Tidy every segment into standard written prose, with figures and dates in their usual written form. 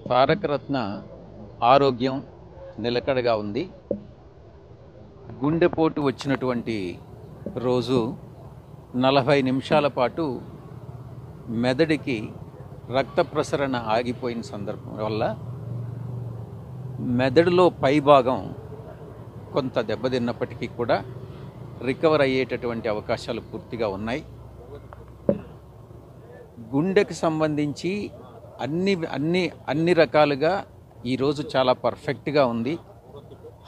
తారకరత్న ఆరోగ్యం నిలకడగా ఉంది. గుండెపోటు వచ్చినటువంటి రోజు 40 నిమిషాల పాటు మెదడుకి రక్త ప్రసరణ ఆగిపోయిన సందర్భం వల్ల మెదడులో పైభాగం కొంత దెబ్బతిన్నప్పటికీ కూడా రికవర్ అయ్యేటటువంటి అవకాశాలు పూర్తిగా ఉన్నాయి. గుండెకి సంబంధించి అన్ని రకాలుగా ఈరోజు చాలా పర్ఫెక్ట్గా ఉంది.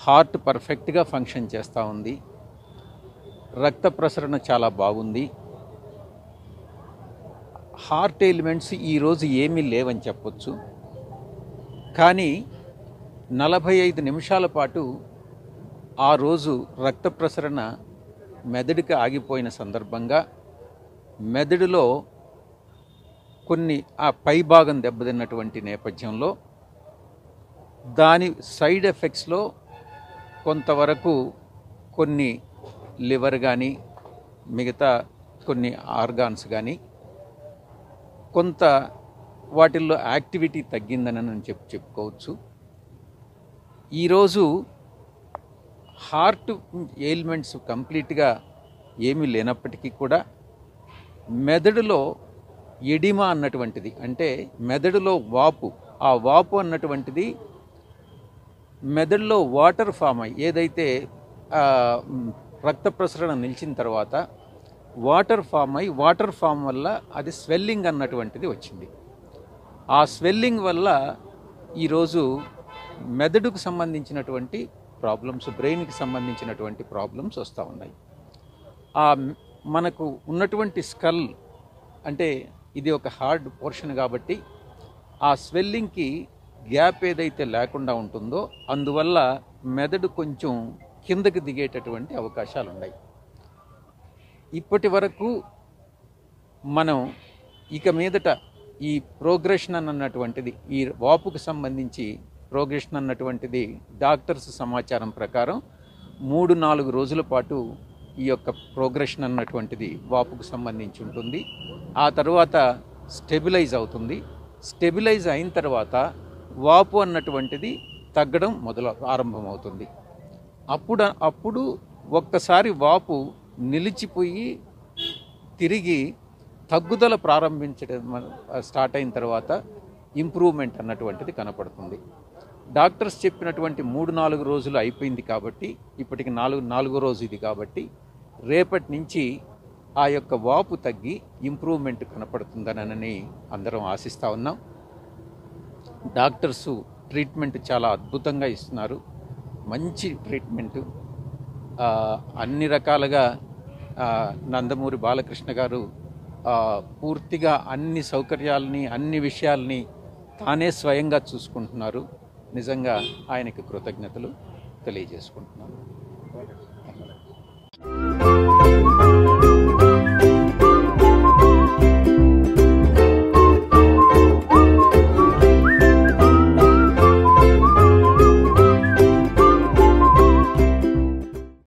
హార్ట్ పర్ఫెక్ట్గా ఫంక్షన్ చేస్తూ ఉంది. రక్త ప్రసరణ చాలా బాగుంది. హార్ట్ ఎలిమెంట్స్ ఈరోజు ఏమీ లేవని చెప్పొచ్చు. కానీ 45 నిమిషాల పాటు ఆ రోజు రక్త ప్రసరణ మెదడుకి ఆగిపోయిన సందర్భంగా మెదడులో కొన్ని ఆ పైభాగం దెబ్బతిన్నటువంటి నేపథ్యంలో దాని సైడ్ ఎఫెక్ట్స్లో కొంతవరకు కొన్ని లివర్ కానీ మిగతా కొన్ని ఆర్గాన్స్ కానీ కొంత వాటిల్లో యాక్టివిటీ తగ్గిందని నేను చెప్పుకోవచ్చు. ఈరోజు హార్ట్ ఎయిల్మెంట్స్ కంప్లీట్గా ఏమీ లేనప్పటికీ కూడా మెదడులో ఎడిమా అన్నటువంటిది, అంటే మెదడులో వాపు, ఆ వాపు అన్నటువంటిది మెదడులో వాటర్ ఫామ్ అయ్యి ఏదైతే రక్త ప్రసరణ నిలిచిన తర్వాత వాటర్ ఫామ్ వల్ల అది స్వెల్లింగ్ అన్నటువంటిది వచ్చింది. ఆ స్వెల్లింగ్ వల్ల ఈరోజు మెదడుకు సంబంధించినటువంటి ప్రాబ్లమ్స్, బ్రెయిన్కి సంబంధించినటువంటి ప్రాబ్లమ్స్ వస్తూ ఉన్నాయి. మనకు ఉన్నటువంటి స్కల్ అంటే ఇది ఒక హార్డ్ పోర్షన్ కాబట్టి ఆ స్వెల్లింగ్కి గ్యాప్ ఏదైతే లేకుండా ఉంటుందో అందువల్ల మెదడు కొంచెం కిందకి దిగేటటువంటి అవకాశాలు ఉన్నాయి. ఇప్పటి వరకు మనం ఇక మీదట ఈ ప్రోగ్రెషన్ అన్నటువంటిది, ఈ వాపుకు సంబంధించి ప్రోగ్రెషన్ అన్నటువంటిది డాక్టర్స్ సమాచారం ప్రకారం 3-4 రోజుల పాటు ఈ యొక్క ప్రోగ్రెషన్ అన్నటువంటిది వాపుకు సంబంధించి ఉంటుంది. ఆ తర్వాత స్టెబిలైజ్ అవుతుంది. స్టెబిలైజ్ అయిన తర్వాత వాపు అన్నటువంటిది తగ్గడం ఆరంభమవుతుంది. అప్పుడు ఒక్కసారి వాపు నిలిచిపోయి తిరిగి తగ్గుదల ప్రారంభించడం స్టార్ట్ అయిన తర్వాత ఇంప్రూవ్మెంట్ అన్నటువంటిది కనపడుతుంది. డాక్టర్స్ చెప్పినటువంటి 3-4 రోజులు అయిపోయింది కాబట్టి ఇప్పటికి 4వ రోజు ఇది కాబట్టి రేపటి నుంచి ఆ యొక్క వాపు తగ్గి ఇంప్రూవ్మెంట్ కనపడుతుందనని అందరం ఆశిస్తూ ఉన్నాం. డాక్టర్సు ట్రీట్మెంట్ చాలా అద్భుతంగా ఇస్తున్నారు. మంచి ట్రీట్మెంటు అన్ని రకాలుగా నందమూరి బాలకృష్ణ గారు పూర్తిగా అన్ని సౌకర్యాలని, అన్ని విషయాల్ని తానే స్వయంగా చూసుకుంటున్నారు. నిజంగా ఆయనకి కృతజ్ఞతలు తెలియజేసుకుంటున్నాను.